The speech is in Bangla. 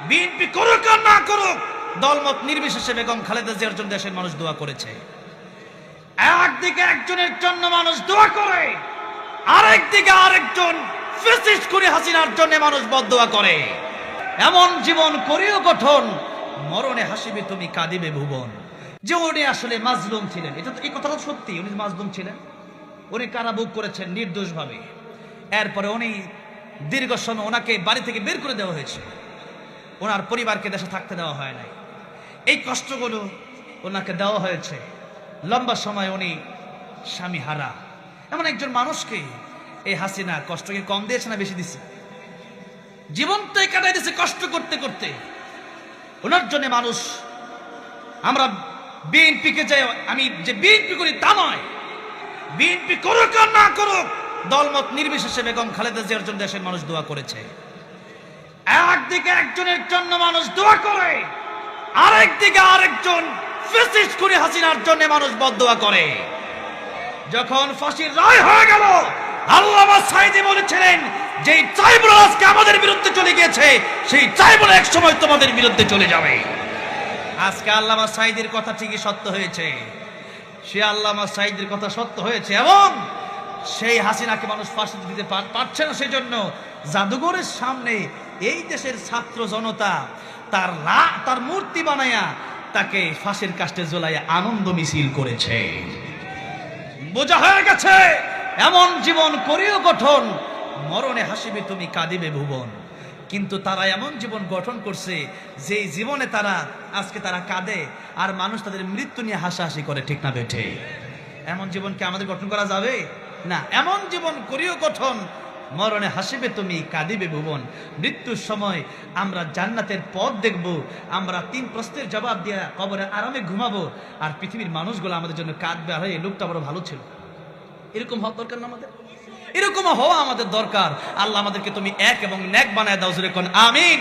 বিএনপি করুক আর না করুক, দলমত নির্বিশেষে বেগম খালেদা জিয়ার জন্য দেশের মানুষ দোয়া করেছে। একদিকে একজনের জন্য মানুষ দোয়া করে, আরেকদিকে আরেকজন ফ্যাসিস্ট করে হাসিনার জন্য মানুষ বদদোয়া করে। এমন জীবন করিও গঠন, মরণে হাসিবে তুমি কাঁদিবে ভুবন। যে উনি আসলে মাজলুম ছিলেন, এটা তো এই কথাটা সত্যি, উনি মাজলুম ছিলেন। উনি কারাভোগ করেছেন নির্দোষভাবে। এরপরে উনি দীর্ঘ সময় ওনাকে বাড়ি থেকে বের করে দেওয়া হয়েছে, ওনার পরিবারকে দেশে থাকতে দেওয়া হয় নাই। এই কষ্টগুলো ওনাকে দেওয়া হয়েছে। লম্বা সময় উনি স্বামী হারা এমন একজন মানুষকে এই হাসিনা কষ্টকে কম দিয়েছে না বেশি দিছে? জীবনটাই কাটাই দিয়েছে কষ্ট করতে করতে। ওনার জন্য মানুষ, আমরা বিএনপিকে যে আমি যে বিএনপি করি তা নয়, বিএনপি করুক আর না করুক, দলমত নির্বিশেষে বেগম খালেদা জিয়ার জন্য দেশের মানুষ দোয়া করেছে। একদিকে একজনের জন্য মানুষ দোয়া করে, আরেকদিকে আরেকজন ফ্যাসিস্ট করে হাসিনার জন্য মানুষ বদদোয়া করে। যখন ফাঁসির রায় হয়ে গেল, আল্লামা সাঈদী বলেছিলেন, যেই ট্রাইব্যুনাল আজকে আমাদের বিরুদ্ধে চলে গিয়েছে, সেই ট্রাইব্যুনাল এক সময় তোমাদের বিরুদ্ধে চলে যাবে। আজকে আল্লামা সাঈদীর কথা ঠিকই সত্য হয়েছে, সে আল্লামা সাঈদীর কথা সত্য হয়েছে। এবং সেই হাসিনাকে মানুষ ফাঁসি দিতে পারছে না, সেই জন্য জাদুঘরের সামনে এই দেশের ছাত্র জনতা তার মূর্তি বানায়া তাকে ফাঁসির কাস্টে ঝোলাইয়া আনন্দ মিছিল করেছে। বোঝা হয়ে গেছে, এমন জীবন করিও গঠন, মরণে হাসিবে তুমি কাঁদিবে ভুবন। কিন্তু তারা এমন জীবন গঠন করছে যে জীবনে তারা আজকে তারা কাঁদে, আর মানুষ তাদের মৃত্যু নিয়ে হাসাহাসি করে। ঠিক না বেঠে? এমন জীবন কি আমাদের গঠন করা যাবে? না। এমন জীবন করিও গঠন, মরণে হাসিবে তুমি কাঁদিবে ভুবন। মৃত্যুর সময় আমরা জান্নাতের পথ দেখব, আমরা 3 প্রশ্নের জবাব দিয়ে কবরে আরামে ঘুমাবো, আর পৃথিবীর মানুষগুলো আমাদের জন্য কাঁদবে, আর এই লোকটা বড় ভালো ছিল। এরকম হওয়া দরকার না আমাদের? এরকম হওয়া আমাদের দরকার। আল্লাহ আমাদেরকে তুমি এক এবং নেক বানায় দাও, জোরে কোন আমিন।